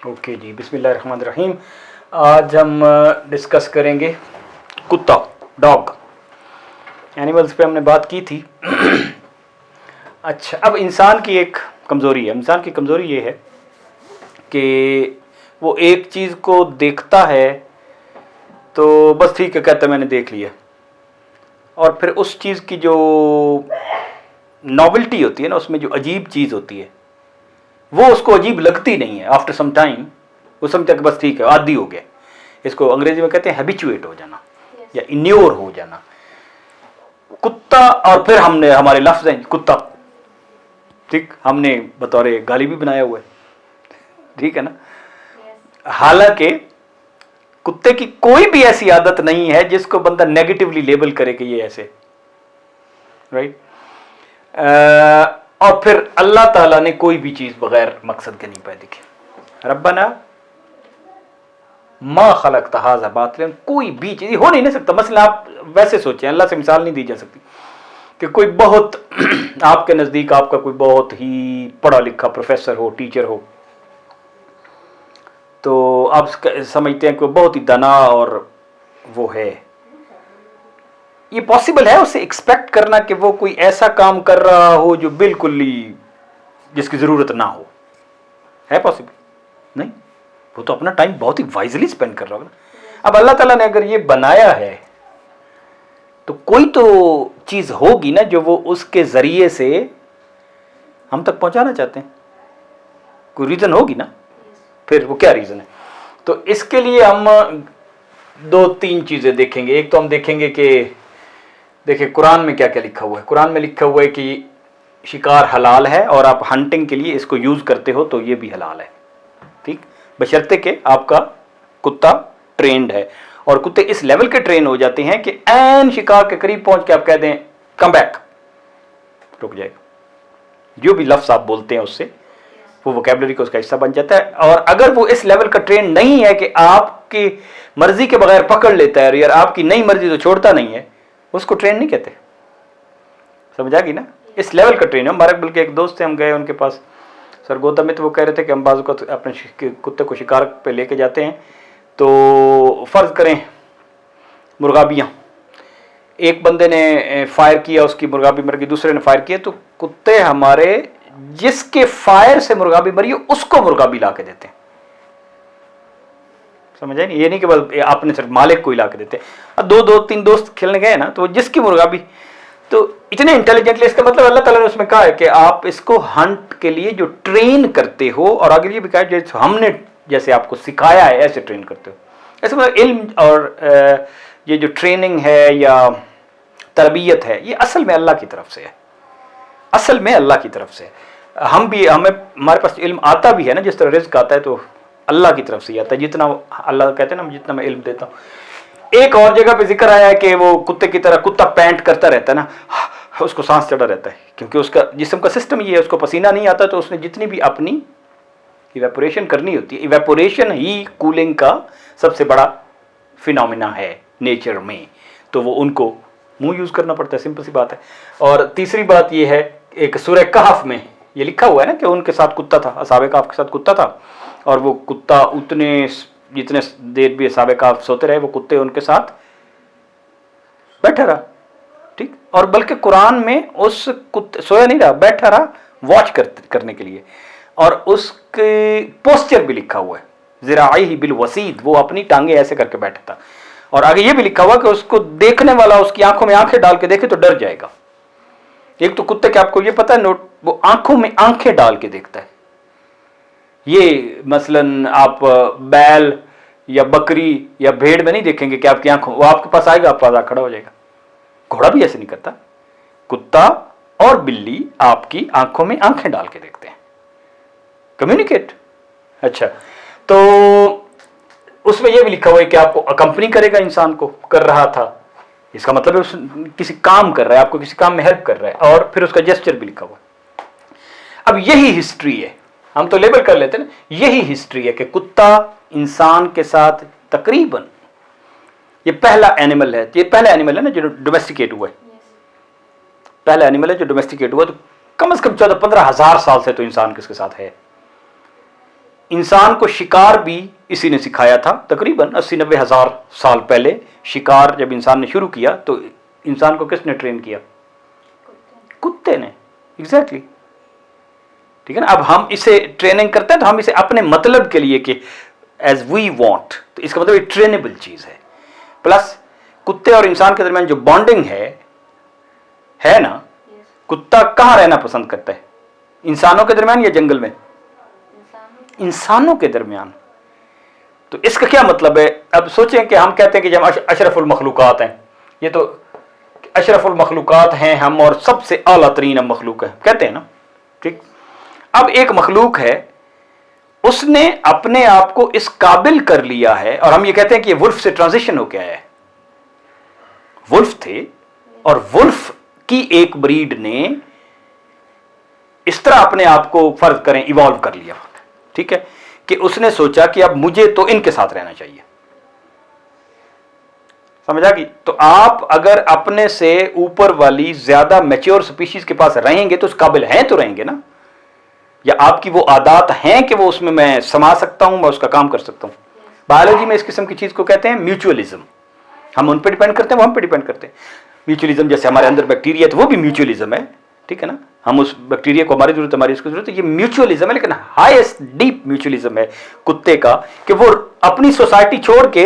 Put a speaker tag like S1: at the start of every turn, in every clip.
S1: Okay جی، بسم اللہ الرحمن الرحیم. آج ہم ڈسکس کریں گے کتا، ڈاگ، اینیملس پہ ہم نے بات کی تھی. اچھا، اب انسان کی ایک کمزوری ہے. انسان کی کمزوری یہ ہے کہ وہ ایک چیز کو دیکھتا ہے تو بس ٹھیک ہے کہتا ہے میں نے دیکھ لیا، اور پھر اس چیز کی جو ناولٹی ہوتی ہے نا، اس میں جو عجیب چیز ہوتی ہے وہ اس کو عجیب لگتی نہیں ہے. آفٹر سم ٹائم وہ سمجھتا کہ بس ٹھیک ہے، عادی ہو گیا. اس کو انگریزی میں کہتے ہیں ہیبیچویٹ ہو جانا یا انیور ہو جانا. کتا، اور پھر ہم نے ہمارے لفظ ہیں کتا، ٹھیک، ہم نے بطور گالی بھی بنایا ہوا ہے، ٹھیک ہے نا. حالانکہ کتے کی کوئی بھی ایسی عادت نہیں ہے جس کو بندہ نیگیٹولی لیبل کرے کہ یہ ایسے، رائٹ. اور پھر اللہ تعالیٰ نے کوئی بھی چیز بغیر مقصد کے نہیں پیدا کی. ربنا ما خلقت ھذا باطلا، کوئی بھی چیز ہو نہیں سکتا. مثلا آپ ویسے سوچیں، اللہ سے مثال نہیں دی جا سکتی کہ کوئی بہت آپ کے نزدیک آپ کا کوئی بہت ہی پڑھا لکھا پروفیسر ہو، ٹیچر ہو، تو آپ سمجھتے ہیں کہ وہ بہت ہی دانا اور وہ ہے. یہ پاسبل ہے اسے ایکسپیکٹ کرنا کہ وہ کوئی ایسا کام کر رہا ہو جو بالکل ہی جس کی ضرورت نہ ہو؟ ہے پاسبل؟ نہیں. وہ تو اپنا ٹائم بہت ہی وائزلی اسپینڈ کر رہا ہوگا نا. اب اللہ تعالیٰ نے اگر یہ بنایا ہے تو کوئی تو چیز ہوگی نا جو وہ اس کے ذریعے سے ہم تک پہنچانا چاہتے ہیں. کوئی ریزن ہوگی نا. پھر وہ کیا ریزن ہے؟ تو اس کے لیے ہم دو تین چیزیں دیکھیں گے. ایک تو ہم دیکھیں گے کہ دیکھیں قرآن میں کیا کیا لکھا ہوا ہے. قرآن میں لکھا ہوا ہے کہ شکار حلال ہے، اور آپ ہنٹنگ کے لیے اس کو یوز کرتے ہو تو یہ بھی حلال ہے، ٹھیک، بشرطے کہ آپ کا کتا ٹرینڈ ہے. اور کتے اس لیول کے ٹرین ہو جاتے ہیں کہ این شکار کے قریب پہنچ کے آپ کہہ دیں کم بیک، رک جائے گا. جو بھی لفظ آپ بولتے ہیں اس سے وہ ووکیبلری کا اس کا حصہ بن جاتا ہے. اور اگر وہ اس لیول کا ٹرین نہیں ہے کہ آپ کی مرضی کے بغیر پکڑ لیتا ہے، اور آپ کی نئی مرضی تو چھوڑتا نہیں ہے، اس کو ٹرین نہیں کہتے. سمجھا گی نا؟ اس لیول کا ٹرین ہے. ہمارے بلکہ ایک دوست سے ہم گئے ان کے پاس سرگودا میں، تو وہ کہہ رہے تھے کہ ہم بازو کا اپنے کتے کو شکار پہ لے کے جاتے ہیں تو فرض کریں مرغابیاں، ایک بندے نے فائر کیا، اس کی مرغابی مر گئی، دوسرے نے فائر کیا، تو کتے ہمارے جس کے فائر سے مرغابی مری ہو اس کو مرغابی لا کے دیتے ہیں. سمجھا نہیں؟ یہ نہیں کہ بس آپ نے صرف مالک کو ہی لا کے دیتے. دو تین دوست کھیلنے گئے نا، تو جس کی مرغابی، تو اتنے انٹیلیجنٹلی، اس کا مطلب اللہ تعالیٰ نے اس میں کہا ہے کہ آپ اس کو ہنٹ کے لیے جو ٹرین کرتے ہو، اور آگے یہ بھی کہا ہے ہم نے جیسے آپ کو سکھایا ہے ایسے ٹرین کرتے ہو. ایسے مطلب علم اور یہ جو ٹریننگ ہے یا تربیت ہے، یہ اصل میں اللہ کی طرف سے ہے. اصل میں اللہ کی طرف سے. ہمارے پاس علم آتا بھی ہے نا، جس طرح رزق آتا ہے تو اللہ کی طرف سے ہی آتا ہے. جتنا اللہ کہتے ہیں نا، جتنا میں علم دیتا ہوں. ایک اور جگہ پہ ذکر آیا ہے کہ وہ کتے کی طرح کتا پینٹ کرتا رہتا ہے نا، اس کو سانس چڑھا رہتا ہے، کیونکہ اس کا جسم کا سسٹم یہ ہے، اس کو پسینہ نہیں آتا، تو اس نے جتنی بھی اپنی ایویپوریشن کرنی ہوتی ہے. ایویپوریشن ہی کولنگ کا سب سے بڑا فینومینا ہے نیچر میں، تو وہ ان کو منہ یوز کرنا پڑتا ہے. سمپل سی بات ہے. اور تیسری بات یہ ہے، ایک سورہ کہف میں یہ لکھا ہوا ہے نا کہ ان کے ساتھ کتا تھا، اصحاب کہف کے ساتھ کتا تھا، اور وہ کتا جتنے دیر بھی اصحاب کہف سوتے رہے، وہ کتے ان کے ساتھ بیٹھا رہا، ٹھیک. اور بلکہ قرآن میں اس سویا نہیں رہا، بیٹھا رہا واچ کرنے کے لیے. اور اس کے پوسچر بھی لکھا ہوا ہے، ذراعیہ بالوسید، وہ اپنی ٹانگیں ایسے کر کے بیٹھا تھا. اور آگے یہ بھی لکھا ہوا کہ اس کو دیکھنے والا اس کی آنکھوں میں آنکھیں ڈال کے دیکھے تو ڈر جائے گا. ایک تو کتے کہ آپ کو یہ پتا ہے نوٹ، وہ آنکھوں میں آنکھیں ڈال کے دیکھتا ہے. یہ مثلا آپ بیل یا بکری یا بھیڑ میں نہیں دیکھیں گے کہ آپ کی آنکھوں، وہ آپ کے پاس آئے گا، آپ پاس کھڑا ہو جائے گا. گھوڑا بھی ایسے نہیں کرتا. کتا اور بلی آپ کی آنکھوں میں آنکھیں ڈال کے دیکھتے ہیں، کمیونیکیٹ. اچھا، تو اس میں یہ بھی لکھا ہوا ہے کہ آپ کو اکمپنی کرے گا، انسان کو کر رہا تھا، اس کا مطلب ہے کسی کام کر رہا ہے، آپ کو کسی کام میں ہیلپ کر رہا ہے. اور پھر اس کا جیسچر بھی لکھا ہوا ہے. اب یہی ہسٹری ہے، ہم تو لیبل کر لیتے ہیں نا، یہی ہسٹری ہے کہ کتا انسان کے ساتھ تقریباً یہ پہلا اینیمل ہے، یہ پہلا اینیمل ہے نا جو ڈومیسٹیکیٹ ہوا ہے. پہلا اینیمل ہے جو ڈومیسٹیکیٹ ہوا. تو کم از کم 14-15 ہزار سال سے تو انسان کس کے ساتھ ہے. इंसान को शिकार भी इसी ने सिखाया था। तकरीबन 80-90 हज़ार साल पहले शिकार जब इंसान ने शुरू किया तो इंसान को किसने ट्रेन किया? कुत्ते ने। एग्जैक्टली, ठीक है ना। अब हम इसे ट्रेनिंग करते हैं तो हम इसे अपने मतलब के लिए कि एज वी वांट, तो इसका मतलब एक ट्रेनेबल चीज है। प्लस कुत्ते और इंसान के दरमियान जो बॉन्डिंग है ना, कुत्ता कहाँ रहना पसंद करता है? इंसानों के दरमियान या जंगल में? इंसानों के दरमियान। तो इसका क्या मतलब है? अब सोचें कि हम कहते हैं कि जब अशरफुल मखलूकात हैं, ये तो अशरफुल मखलूकात हैं हम और सबसे आला तरीन मखलूक है कहते हैं ना, ठीक। अब एक मखलूक है, उसने अपने आप को इस काबिल कर लिया है, और हम ये कहते हैं कि ये वुल्फ से ट्रांजिशन हो के आया है। वुल्फ थे और वुल्फ की एक ब्रीड ने इस तरह अपने आप को फर्ज करें इवॉल्व कर लिया, ठीक है, कि उसने सोचा कि अब मुझे तो इनके साथ रहना चाहिए। समझ आ गई? तो आप अगर अपने से ऊपर वाली ज्यादा मैच्योर स्पीशीज के पास रहेंगे तो उस काबिल हैं तो रहेंगे ना, या आपकी वो आदत हैं कि वो उसमें मैं समा सकता हूं, मैं उसका काम कर सकता हूं। बायोलॉजी में इस किस्म की चीज को कहते हैं म्यूचुअलिज्म। हम उन पर डिपेंड करते हैं, वो हम पे डिपेंड करते हैं। म्यूचुअलिज्म जैसे हमारे अंदर बैक्टीरिया है तो वो भी म्यूचुअलिज्म है, ठीक है ना। हम उस बैक्टीरिया को हमारी जरूरत, हमारी उसकी जरूरत है, ये म्यूचुअलिज्म है। लेकिन हाईएस्ट डीप म्यूचुअलिज्म है कुत्ते का कि वो अपनी सोसाइटी छोड़ के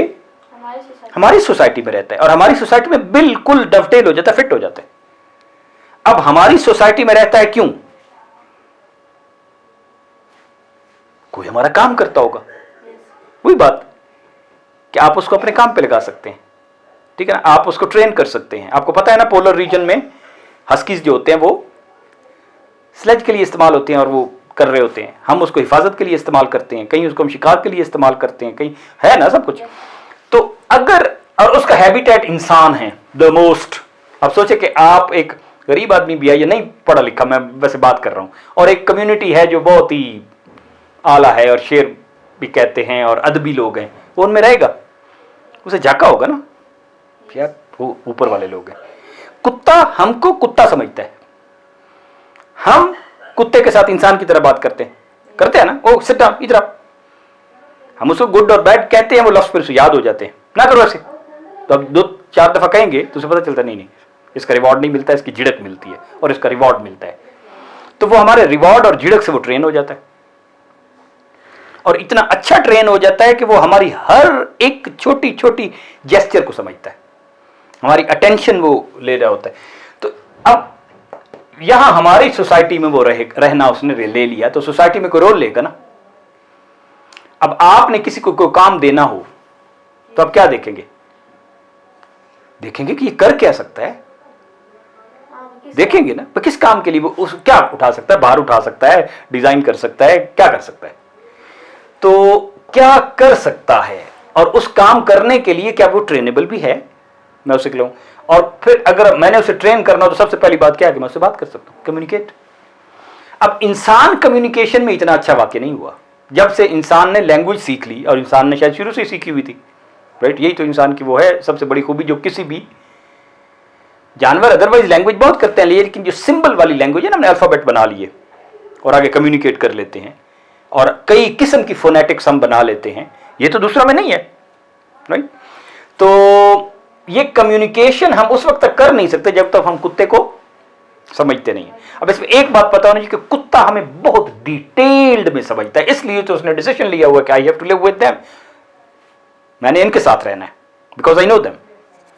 S1: हमारी सोसाइटी में रहता है और हमारी सोसाइटी में बिल्कुल डवटेल हो जाता है, फिट हो जाता है। अब हमारी सोसाइटी में रहता है क्यों? कोई हमारा काम करता होगा। वही बात कि आप उसको अपने काम पे लगा सकते हैं, ठीक है ना। आप उसको ट्रेन कर सकते हैं। आपको पता है ना, पोलर रीजन में हस्कीज जो होते हैं वो स्लेज के लिए इस्तेमाल होते हैं और वो कर रहे होते हैं। हम उसको हिफाजत के लिए इस्तेमाल करते हैं, कहीं उसको हम शिकार के लिए इस्तेमाल करते हैं, कहीं है ना सब कुछ। तो अगर, और उसका हैबिटेट इंसान है द मोस्ट। अब सोचे कि आप एक गरीब आदमी भी है, या नहीं पढ़ा लिखा, मैं वैसे बात कर रहा हूं, और एक कम्युनिटी है जो बहुत ही आला है और शेर भी कहते हैं और अदबी लोग हैं, वो उनमें रहेगा? उसे झाका होगा ना यार, वो ऊपर वाले लोग हैं। कुत्ता हमको कुत्ता समझता है, हम कुत्ते के साथ इंसान की तरह बात करते हैं ना। ओ सिट डाउन, इधर आप। हम उसको गुड और बैड कहते हैं, वो लफ्ज फिर याद हो जाते हैं, ना करो ऐसे। तो अब 2-4 दफा कहेंगे तो उसे पता चलता नहीं इसका रिवॉर्ड नहीं मिलता, इसकी झिड़क मिलती है और इसका रिवॉर्ड मिलता है। तो वो हमारे रिवॉर्ड और झिड़क से वो ट्रेन हो जाता है, और इतना अच्छा ट्रेन हो जाता है कि वो हमारी हर एक छोटी छोटी जेस्चर को समझता है, हमारी अटेंशन वो ले रहा होता है। तो अब यहां हमारी सोसाइटी में वो रहना उसने ले लिया, तो सोसाइटी में कोई रोल लेगा ना। अब आपने किसी को कोई काम देना हो तो आप क्या देखेंगे? देखेंगे कि ये कर क्या सकता है, देखेंगे ना। तो किस काम के लिए वो क्या उठा सकता है, बाहर उठा सकता है, डिजाइन कर सकता है, क्या कर सकता है। तो क्या कर सकता है, और उस काम करने के लिए क्या वो ट्रेनेबल भी है, मैं उसे कहूँ। और फिर अगर मैंने उसे ट्रेन करना हो तो सबसे पहली बात क्या है कि मैं उससे बात कर सकता हूँ, कम्युनिकेट। अब इंसान कम्युनिकेशन में इतना अच्छा वाक्य नहीं हुआ जब से इंसान ने लैंग्वेज सीख ली, और इंसान ने शायद शुरू से सीखी हुई थी, राइट। यही तो इंसान की वो है सबसे बड़ी खूबी, जो किसी भी जानवर अदरवाइज लैंग्वेज बहुत करते हैं, लेकिन जो सिंबल वाली लैंग्वेज है ना, हमने अल्फाबेट बना लिए और आगे कम्युनिकेट कर लेते हैं, और कई किस्म की फोनेटिक्स हम बना लेते हैं, ये तो दूसरा में नहीं है, राइट। तो ये कम्युनिकेशन हम उस वक्त तक कर नहीं सकते जब तक हम कुत्ते को समझते नहीं है। अब इसमें एक बात पता होनी चाहिए कि कुत्ता हमें बहुत डिटेल्ड में समझता है, इसलिए तो उसने डिसीजन लिया हुआ कि I have to live with them, मैंने इनके साथ रहना है, बिकॉज आई नो देम।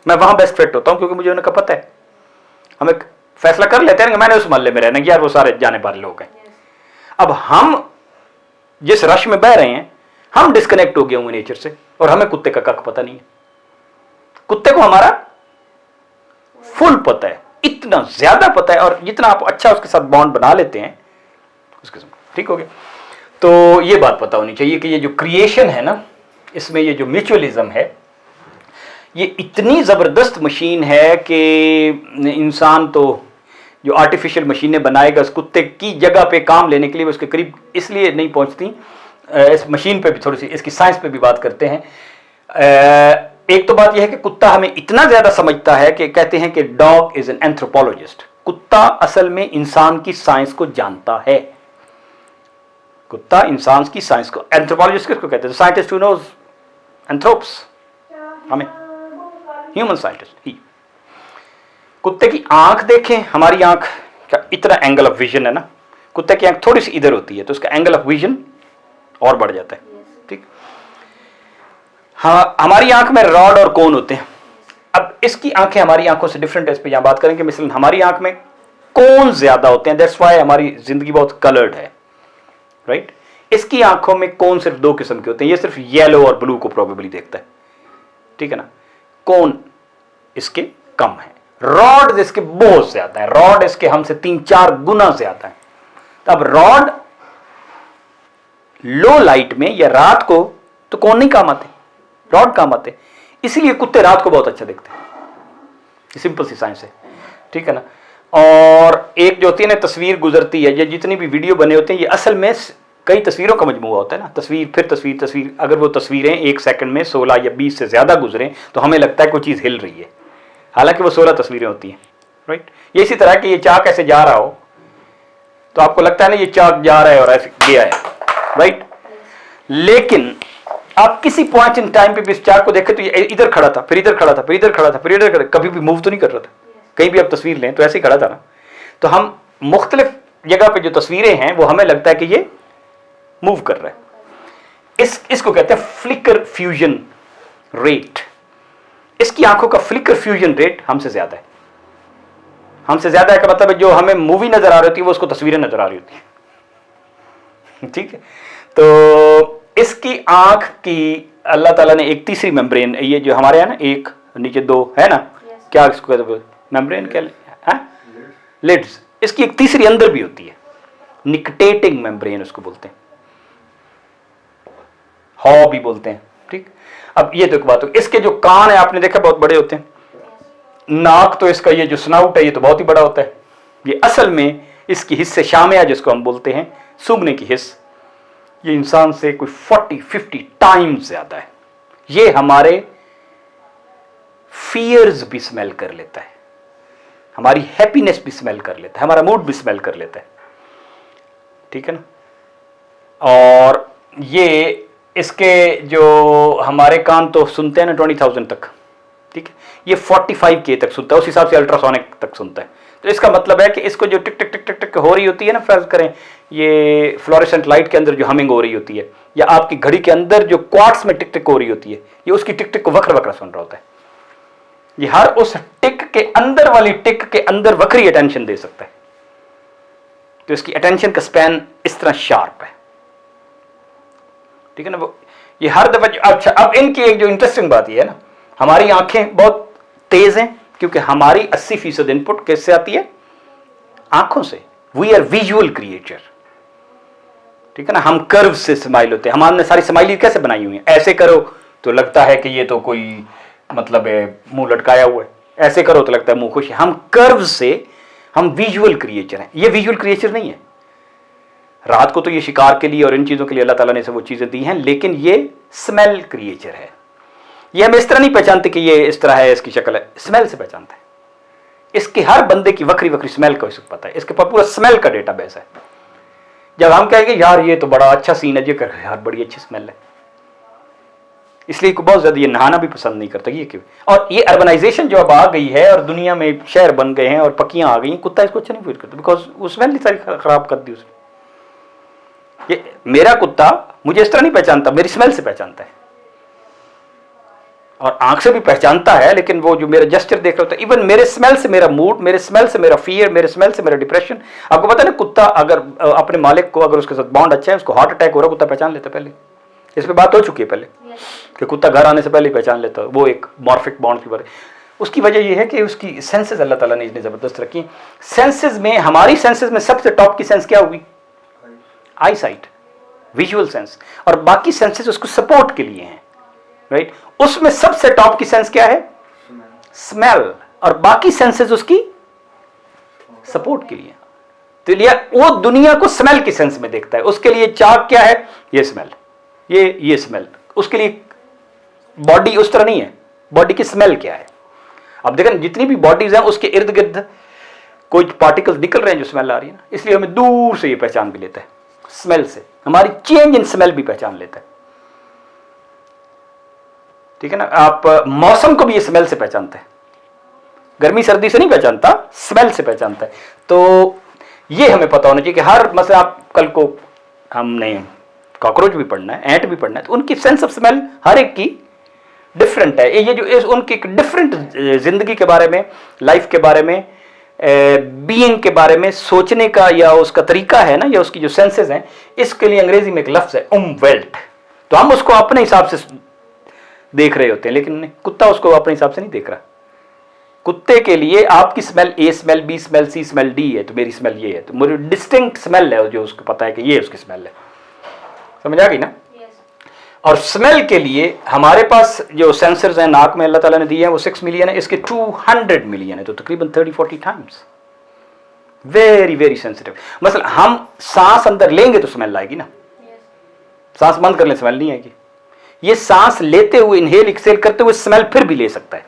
S1: मैं वहां बेस्ट फिट होता हूं क्योंकि मुझे उनका पता है। हम एक फैसला कर लेते हैं कि मैंने उस मोहल्ले में रहना, यार वो सारे जाने वाले लोग हैं। अब हम जिस रश में बह रहे हैं, हम डिस्कनेक्ट हो गए होंगे नेचर से, और हमें कुत्ते का कख पता नहीं है। कुत्ते को हमारा फुल पता है, इतना ज्यादा पता है, और जितना आप अच्छा उसके साथ बॉन्ड बना लेते हैं उसके साथ ठीक हो गया। तो ये बात पता होनी चाहिए कि ये जो क्रिएशन है ना, इसमें ये जो म्यूचुअलिज्म है, ये इतनी जबरदस्त मशीन है कि इंसान तो जो आर्टिफिशियल मशीनें बनाएगा उस कुत्ते की जगह पे काम लेने के लिए, उसके करीब इसलिए नहीं पहुंचती। इस मशीन पे भी थोड़ी सी इसकी साइंस पे भी बात करते हैं। एक तो बात यह है कि कुत्ता हमें इतना ज्यादा समझता है कि कहते हैं कि डॉग इज एन एंथ्रोपोलॉजिस्ट। कुत्ता असल में इंसान की साइंस को जानता है। कुत्ता इंसान की साइंस को, एंथ्रोपोलॉजिस्ट किसको कहते हैं? साइंटिस्ट हु नोज एंथ्रोप्स, हमें ह्यूमन साइंटिस्ट ही। कुत्ते की आंख देखें, हमारी आंख का इतना एंगल ऑफ विजन है ना, कुत्ते की आंख थोड़ी सी इधर होती है तो उसका एंगल ऑफ विजन और बढ़ जाता है, ठीक। हाँ, हमारी आंख में रॉड और कोन होते हैं। अब इसकी आंखें हमारी आंखों से डिफरेंट है, इस पे यहां बात करेंगे। मिसल हमारी आंख में कोन ज्यादा होते हैं, दैट्स व्हाई हमारी जिंदगी बहुत कलर्ड है, राइट। इसकी आंखों में कोन सिर्फ 2 किस्म के होते हैं, ये सिर्फ येलो और ब्लू को प्रोबेबली देखता है, ठीक है ना। कोन इसके कम है, रॉड इसके बहुत ज्यादा है, रॉड इसके हमसे 3-4 गुना ज्यादा है। अब रॉड लो लाइट में या रात को तो कोन नहीं काम आते, रॉड काम आते, इसीलिए कुत्ते रात को बहुत अच्छा दिखते हैं। सिंपल सी साइंस है, ठीक है ना। और एक जो होती है ना तस्वीर गुजरती है, ये जितनी भी वीडियो बने होते हैं ये असल में कई तस्वीरों का मजमूआ होता है ना, तस्वीर फिर तस्वीर तस्वीर। अगर वो तस्वीरें 1 सेकंड में 16 या 20 से ज्यादा गुजरें तो हमें लगता है कोई चीज हिल रही है, हालांकि वो 16 तस्वीरें होती हैं, राइट। ये इसी तरह कि ये चाक ऐसे जा रहा हो तो आपको लगता है ना ये चाक जा रहा है और ऐसे गया है, राइट। लेकिन आप किसी पॉइंट इन टाइम पे भी इस चाक को देखें तो ये इधर खड़ा था, फिर इधर खड़ा था, फिर इधर खड़ा था, फिर इधर खड़ा, कभी भी मूव तो नहीं कर रहा था। कहीं भी आप तस्वीर लें तो ऐसे ही खड़ा था ना। तो हम मुख्तलिफ जगह पे जो तस्वीरें हैं वो हमें लगता है कि ये मूव कर रहा है। इसको कहते हैं फ्लिकर फ्यूजन रेट। इसकी आंखों का फ्लिकर फ्यूजन रेट हमसे ज्यादा है। हमसे ज्यादा है का मतलब है जो हमें मूवी नजर आ रही होती है वो उसको तस्वीरें नजर आ रही होती है, ठीक है। तो इसकी आंख की अल्लाह ताला ने एक तीसरी मेम्ब्रेन, ये जो हमारे है ना एक नीचे 2 है ना, क्या इसको कहते हैं मेम्ब्रेन, क्या है, लिड्स। इसकी एक तीसरी अंदर भी होती है, निकटेटिंग मेम्ब्रेन उसको बोलते हैं, हॉ भी बोलते हैं, ठीक। अब ये तो एक बात हो। इसके जो कान है आपने देखा बहुत बड़े होते हैं, नाक तो इसका ये जो स्नाउट है ये तो बहुत ही बड़ा होता है। ये असल में इसकी हिस्से शामिया जिसको हम बोलते हैं, सूंघने की हिस्स, ये इंसान से कोई 40-50 टाइम्स ज्यादा है। ये हमारे फियर्स भी स्मेल कर लेता है, हमारी हैप्पीनेस भी स्मेल कर लेता है, हमारा मूड भी स्मेल कर लेता है, ठीक है ना। और ये इसके जो हमारे कान तो सुनते हैं ना 20,000 तक, ठीक है, ये 45K तक सुनता है, उस हिसाब से अल्ट्रासोनिक तक सुनता है। तो इसका मतलब है कि इसको जो टिक टिक टिक टिक टिक हो रही होती है ना, फर्ज करें ये फ्लोरेसेंट लाइट के अंदर जो हमिंग हो रही होती है, या आपकी घड़ी के अंदर जो क्वार्ट्स में टिक टिक हो रही होती है, ये उसकी टिक टिक को वक्र वक्र सुन रहा होता है। ये हर उस टिक के अंदर वाली टिक के अंदर वक्री अटेंशन दे सकता है। तो इसकी अटेंशन का स्पैन इस तरह शार्प है, ठीक है ना। वो ये हर दफा अच्छा, अब इनकी एक जो इंटरेस्टिंग बात ये है ना, हमारी आंखें बहुत तेज हैं क्योंकि हमारी 80% इनपुट किससे आती है? आंखों से। वी आर विजुअल क्रिएचर, ठीक है ना। हम कर्व से स्माइल होते हैं, हमने सारी स्माइली कैसे बनाई हुई है, ऐसे करो तो लगता है कि ये तो कोई मतलब है मुंह लटकाया हुआ है, ऐसे करो तो लगता है मुंह खुश है। हम कर्व से, हम विजुअल क्रिएचर हैं। ये विजुअल क्रिएचर नहीं है। रात को तो ये शिकार के लिए और इन चीजों के लिए अल्लाह ताला ने से वो चीजें दी हैं, लेकिन ये स्मेल क्रिएचर है। ये हम इस तरह नहीं पहचानते कि ये इस तरह है, इसकी शक्ल है, स्मेल से पहचानते हैं। इसके हर बंदे की वक्री वक्री स्मेल का इसको पता है, इसके पास पूरा स्मेल का डेटा बेस है। जब हम कहेंगे यार ये तो बड़ा अच्छा सीन है, ये कर यार बड़ी अच्छी स्मेल है, इसलिए बहुत ज्यादा ये नहाना भी पसंद नहीं करता। ये क्यों? और ये अर्बनाइजेशन जो अब आ गई है और दुनिया में शहर बन गए हैं और पक्कियां आ गई हैं, कुत्ता इसको अच्छा नहीं फील करता, बिकॉज वो स्मेल सारी खराब कर दी उसने। ये मेरा कुत्ता मुझे इस तरह नहीं पहचानता, मेरी स्मेल से पहचानता है, और आंख से भी पहचानता है, लेकिन वो जो मेरा जेस्चर देख रहा होता है, इवन मेरे स्मेल से मेरा मूड, मेरे स्मेल से मेरा फियर, मेरे स्मेल से मेरा डिप्रेशन। आपको पता है ना, कुत्ता अगर अपने मालिक को, अगर उसके साथ बॉन्ड अच्छा है, उसको हार्ट अटैक हो रहा, कुत्ता पहचान लेता है पहले। इस पे बात हो चुकी है पहले कि कुत्ता घर आने से पहले ही पहचान लेता है, वो एक मॉर्फिक बॉन्ड की बात। उसकी वजह यह है कि उसकी सेंसेस अल्लाह ताला ने इतनी जबरदस्त रखी। सेंसेस में, हमारी सेंसेस में सबसे टॉप की सेंस क्या होगी? आई साइट, विजुअल सेंस, और बाकी सेंसेस उसको सपोर्ट के लिए हैं, राइट। उसमें सबसे टॉप की सेंस क्या है? स्मेल, और बाकी सेंसेस उसकी सपोर्ट के लिए। तो लिए वो दुनिया को स्मेल की सेंस में देखता है। उसके लिए चाक क्या है? ये स्मेल, ये स्मेल। उसके लिए बॉडी उस तरह नहीं है, बॉडी की स्मेल क्या है? अब देखें जितनी भी बॉडीज हैं उसके इर्द गिर्द कोई पार्टिकल्स निकल रहे हैं जो स्मेल आ रही है ना, इसलिए हमें दूर से ये पहचान भी लेता है। स्मेल से, हमारी चेंज इन स्मेल भी पहचान लेता है, ठीक है ना। आप मौसम को भी ये स्मेल से पहचानते हैं, गर्मी सर्दी से नहीं पहचानता, स्मेल से पहचानता है। तो ये हमें पता होना चाहिए कि हर, मतलब आप कल को हमने कॉकरोच भी पढ़ना है, एंट भी पढ़ना है, तो उनकी सेंस ऑफ स्मेल हर एक की डिफरेंट है। ये जो उनकी डिफरेंट जिंदगी के बारे में, लाइफ के बारे में, बीइंग के बारे में सोचने का या उसका तरीका है ना, या उसकी जो सेंसेस हैं, इसके लिए अंग्रेजी में एक लफ्ज है वेल्ट। तो हम उसको अपने हिसाब से देख रहे होते हैं, लेकिन कुत्ता उसको अपने हिसाब से नहीं देख रहा। कुत्ते के लिए आपकी स्मेल ए स्मेल, बी स्मेल, सी स्मेल, डी है, तो मेरी स्मेल ये है, तो मेरी डिस्टिंक्ट स्मेल है जो उसको पता है कि ये उसकी स्मेल है। समझ आ गई ना? और स्मेल के लिए हमारे पास जो सेंसर्स हैं नाक में अल्लाह ताला ने दिए हैं वो 6 मिलियन है, इसके 200 मिलियन है, तो तकरीबन 30-40 टाइम्स वेरी वेरी सेंसिटिव। मतलब हम सांस अंदर लेंगे तो स्मेल आएगी ना, सांस बंद कर ले स्मेल नहीं आएगी। ये सांस लेते हुए, इनहेल एक्सेल करते हुए स्मेल फिर भी ले सकता है।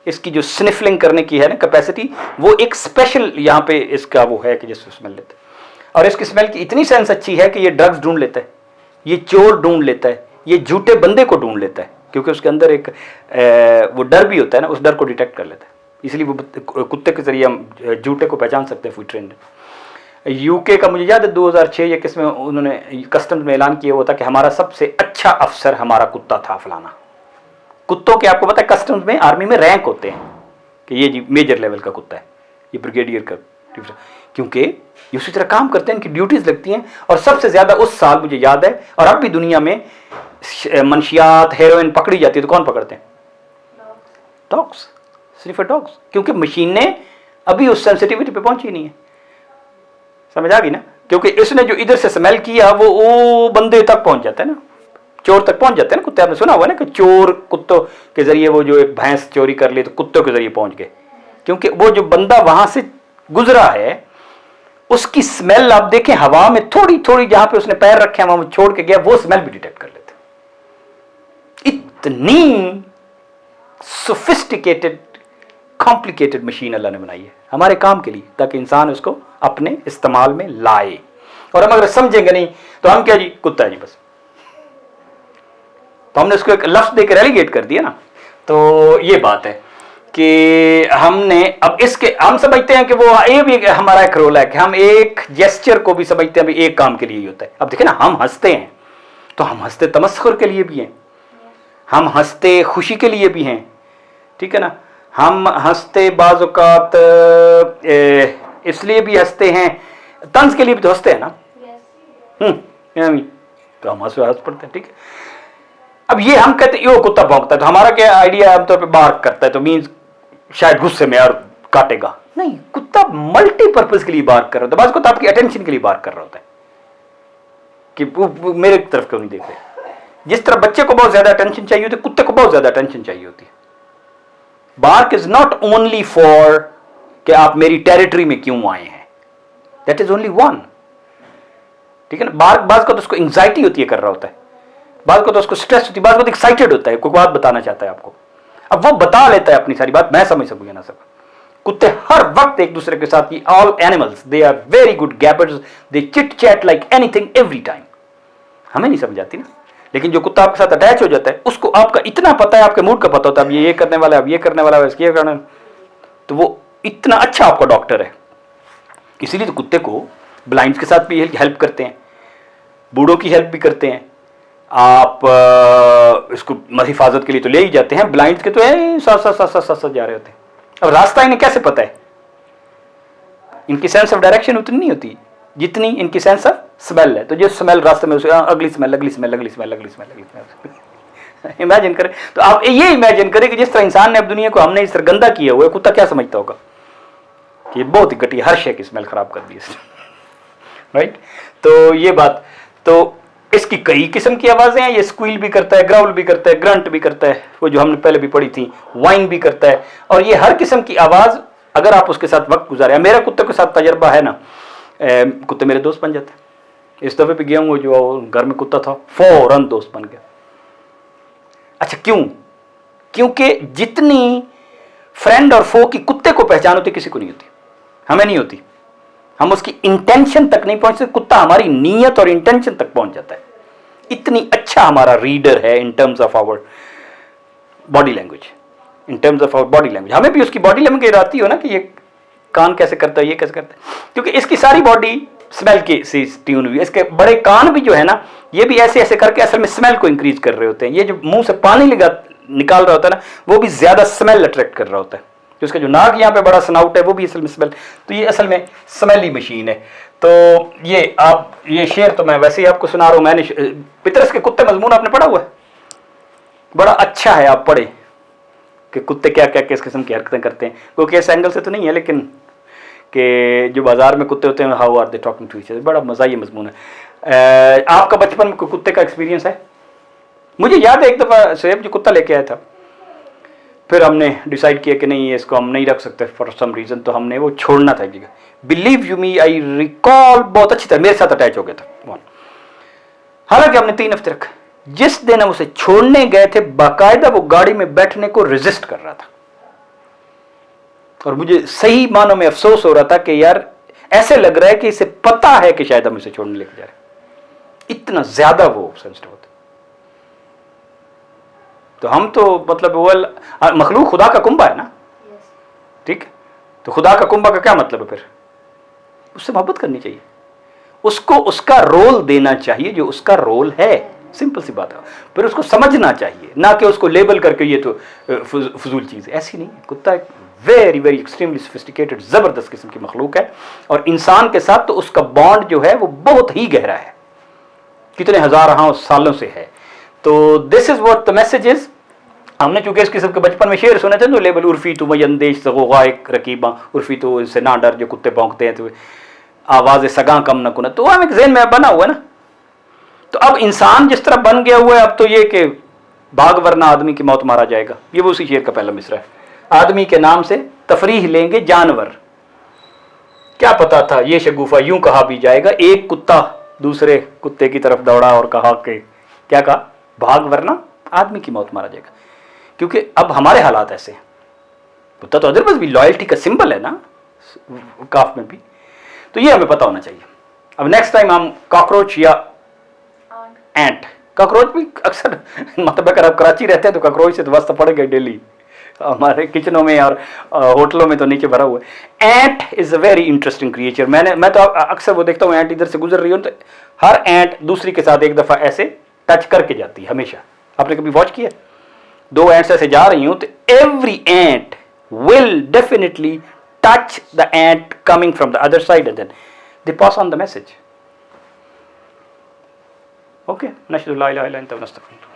S1: इसकी जो स्निफलिंग करने की है ना कैपेसिटी, वो एक स्पेशल यहाँ पे इसका वो है कि जिससे स्मेल लेते हैं। और इसकी स्मेल की इतनी सेंस अच्छी है कि ये ड्रग्स ढूंढ लेता है, ये चोर ढूंढ लेता है, ये झूठे बंदे को ढूंढ लेता है, क्योंकि उसके अंदर एक वो डर भी होता है ना, उस डर को डिटेक्ट कर लेता है। इसलिए वो कुत्ते के जरिए हम झूठे को पहचान सकते हैं फुट ट्रेंड। यूके का मुझे याद है 2006 या किसमें उन्होंने कस्टम्स में ऐलान किया हुआ था कि हमारा सबसे अच्छा अफसर हमारा कुत्ता था फलाना। कुत्तों के आपको पता है कस्टम्स में, आर्मी में रैंक होते हैं कि ये जी मेजर लेवल का कुत्ता है, ये ब्रिगेडियर का, क्योंकि ये उसी तरह काम करते हैं, इनकी ड्यूटीज लगती हैं। और सबसे ज्यादा उस साल मुझे याद है, और अब भी दुनिया में मंशियात, हेरोइन पकड़ी जाती है तो कौन पकड़ते हैं? डॉग्स, सिर्फ डॉग्स, क्योंकि मशीनें अभी उस सेंसिटिविटी पे पहुंची नहीं है। समझ आ गई ना? क्योंकि इसने जो इधर से स्मेल किया वो बंदे तक पहुंच जाता है ना, चोर तक पहुंच जाते हैं ना कुत्ते। आपने सुना हुआ ना कि चोर कुत्तों के जरिए, वो जो एक भैंस चोरी कर ली तो कुत्तों के जरिए पहुंच गए, क्योंकि वो जो बंदा वहां से गुजरा है उसकी स्मेल आप देखें हवा में थोड़ी थोड़ी, जहां पे उसने पैर रखे वहां छोड़ के गया, वो स्मेल भी डिटेक्ट कर लेते। इतनी सोफिस्टिकेटेड कॉम्प्लिकेटेड मशीन अल्लाह ने बनाई है हमारे काम के लिए, ताकि इंसान उसको अपने इस्तेमाल में लाए। और हम अगर समझेंगे नहीं तो हम क्या जी, कुत्ता है जी बस, तो हमने उसको एक लफ्ज देकर रेलीगेट कर दिया ना। तो ये बात है कि हमने अब इसके, हम समझते हैं कि वो ये भी हमारा एक रोल है कि हम एक जेस्चर को भी समझते हैं भी एक काम के लिए ही होता है। अब देखिए ना, हम हंसते हैं तो हम हंसते तमस्खुर के लिए भी हैं, हम हंसते खुशी के लिए भी हैं, ठीक है ना। हम हंसते बाज़ औक़ात इसलिए भी हंसते हैं, तंज के लिए भी तो हंसते हैं ना। तो हम हंस पड़ते हैं, ठीक है। अब ये हम कहते हैं यो कुत्ता भौंकता है, तो हमारा क्या आइडिया आमतौर पे बार्क करता है तो मीन्स शायद गुस्से में और काटेगा। नहीं, कुत्ता मल्टीपर्पज के लिए बार्क कर रहा होता है, बाज़ कुत्ता आपकी अटेंशन के लिए बार्क कर रहा होता है कि वो मेरे तरफ क्यों नहीं देख रहे। जिस तरह बच्चे को बहुत ज्यादा अटेंशन चाहिए होती है, कुत्ते को बहुत ज्यादा अटेंशन चाहिए होती है। Bark is not only for कि आप मेरी टेरिटरी में क्यों आए हैं, दैट इज ओनली वन, ठीक है ना। बार्क बाज को तो उसको एंग्जाइटी होती है कर रहा होता है, बाज को तो उसको स्ट्रेस होती है, बाज को तो एक्साइटेड होता है, कोई बात बताना चाहता है आपको, अब वो बता लेता है अपनी सारी बात, मैं समझ सकूं या ना सकूं। कुत्ते हर वक्त एक दूसरे के साथ, all animals they are very good gabbers, they chit chat like anything every time. हमें नहीं समझ आती ना, लेकिन जो कुत्ता आपके साथ अटैच हो जाता है उसको आपका इतना पता है, आपके मूड का पता होता है, अब ये करने वाला है, अब ये करने वाला है, इसकी ये करना, तो वो इतना अच्छा आपका डॉक्टर है। इसीलिए तो कुत्ते को ब्लाइंड्स के साथ भी हेल्प करते हैं, बूढ़ों की हेल्प भी करते हैं। आप इसको हिफाजत के लिए तो ले ही जाते हैं, ब्लाइंड्स के तो साथ जा रहे होते हैं। अब रास्ता इन्हें कैसे पता है? इनकी सेंस ऑफ डायरेक्शन उतनी नहीं होती जितनी इनकी सेंस ऑफ स्मेल है। तो जो स्मेल रास्ते में उसे अगली स्मेल, अगली स्मेल, अगली स्मेल, अगली स्मेल, अगली स्मेल। इमेजिन करें, तो आप ये इमेजिन करें कि जिस तरह इंसान ने अब दुनिया को हमने इस तरह गंदा किया हुआ है, कुत्ता क्या समझता होगा कि बहुत ही घटिया, हर शे की स्मेल खराब कर दी इसने, राइट। तो ये बात, तो इसकी कई किस्म की आवाजें हैं, ये स्क्वील भी करता है, ग्राउल भी करता है, ग्रंट भी करता है, वो जो हमने पहले भी पढ़ी थी, वाइन भी करता है। और ये हर किस्म की आवाज अगर आप उसके साथ वक्त गुजारे, मेरा कुत्ते के साथ तजर्बा है ना, कुत्ते मेरे दोस्त बन जाते हैं। इस दफे भी गया हूँ, जो घर में कुत्ता था फौरन दोस्त बन गया। अच्छा क्यों? क्योंकि जितनी फ्रेंड और फो की कुत्ते को पहचान होती किसी को नहीं होती, हमें नहीं होती। हम उसकी इंटेंशन तक नहीं पहुंचते, कुत्ता हमारी नीयत और इंटेंशन तक पहुंच जाता है। इतनी अच्छा हमारा रीडर है in terms of our body language, in terms of our body language. हमें भी उसकी बॉडी लैंग्वेज आती हो ना कि ये कान कैसे करता है, ये कैसे करता है, क्योंकि इसकी सारी बॉडी स्मेल की से ट्यून हुई है। इसके बड़े कान भी जो है ना, ये भी ऐसे ऐसे करके असल में स्मेल को इंक्रीज कर रहे होते हैं। ये जो मुंह से पानी निकाल रहा होता है ना, वो भी ज्यादा स्मेल अट्रैक्ट कर रहा होता है। जो इसका जो नाक यहाँ पे बड़ा स्नाउट है, वो भी असल में स्मेल, तो ये असल में स्मेली मशीन है। तो ये आप, ये शेर तो मैं वैसे ही आपको सुना रहा हूँ, मैंने पितरस के कुत्ते मजमून आपने पढ़ा हुआ है, बड़ा अच्छा है, आप पढ़े कि कुत्ते क्या क्या किस किस्म की हरकतें करते हैं। क्योंकि इस एंगल से तो नहीं है, लेकिन कि जो बाजार में कुत्ते होते हैं, how are they talking to each other, बड़ा मजा ये मजमून है। आपका बचपन में कोई कुत्ते का एक्सपीरियंस है? मुझे याद है एक दफ़ा शोएब जो कुत्ता लेके आया था, फिर हमने डिसाइड किया कि नहीं, इसको हम नहीं रख सकते फॉर सम रीज़न, तो हमने वो छोड़ना था एक जगह। Believe you me, I recall, बहुत अच्छी तरह मेरे साथ अटैच हो गया था। हालांकि हमने 3 हफ्ते रखा। जिस दिन हम उसे छोड़ने गए थे, बाकायदा वो गाड़ी में बैठने को रेजिस्ट कर रहा था, और मुझे सही मानों में अफसोस हो रहा था कि यार ऐसे लग रहा है कि इसे पता है कि शायद हम इसे छोड़ने लेके जा रहे हैं, इतना ज्यादा वो सेंसिटिव होता। तो हम तो मतलब वो मखलूक खुदा का कुंबा है ना, ठीक। तो खुदा का कुंबा का क्या मतलब है? फिर उससे मोहब्बत करनी चाहिए, उसको उसका रोल देना चाहिए जो उसका रोल है, सिंपल सी बात है। फिर उसको समझना चाहिए, ना कि उसको लेबल करके ये तो फजूल चीज़ है, ऐसी नहीं। कुत्ता एक वेरी वेरी एक्सट्रीमली सोफिस्टिकेटेड ज़बरदस्त किस्म की मखलूक है, और इंसान के साथ तो उसका बॉन्ड जो है वो बहुत ही गहरा है, कितने हज़ार सालों से है। तो this is what the message is. हमने चूंकि इस किस्म के बचपन में शेर सुने थे, तो लेबल उर्फी तो मयंदेश सगोगा एक रकीबा, उर्फी तो इससे ना डर, जो कुत्ते भौंकते हैं तो आवाज़ सगा कम न कुना, तो हम एक ज़हन में बना हुआ है ना। तो अब इंसान जिस तरह बन गया हुआ है, अब तो ये कि भाग वरना आदमी की मौत मारा जाएगा, ये वो उसी शेर का पहला मिसरा है। आदमी के नाम से तफरीह लेंगे जानवर, क्या पता था ये शगुफा यूं कहा भी जाएगा। एक कुत्ता दूसरे कुत्ते की तरफ दौड़ा और कहा कि क्या कहा, भाग वरना आदमी की मौत मारा जाएगा। क्योंकि अब हमारे हालात ऐसे हैं। कुत्ता तो अदरवाइज भी लॉयल्टी का सिंबल है ना, काफ में भी, तो ये हमें पता होना चाहिए। अब नेक्स्ट टाइम हम कॉकरोच या एंट, कॉकरोच भी अक्सर मतलब अगर आप कराची रहते हैं तो कॉकरोच से तो वास्ता पड़ेगा डेली, हमारे किचनों में और होटलों में तो नीचे भरा हुआ है। Ant is a very interesting creature. मैं तो अक्सर वो देखता हूँ, एंट इधर से गुजर रही हो तो हर एंट दूसरी के साथ एक दफ़ा ऐसे टच करके जाती है हमेशा। आपने कभी वॉच किया? 2 एंट्स ऐसे जा रही हूँ तो every ant will definitely touch the ant coming from the other side and then they pass on the message. Okay, नशहदु ला इलाहा इल्ला अंता व नस्तगफिरुक।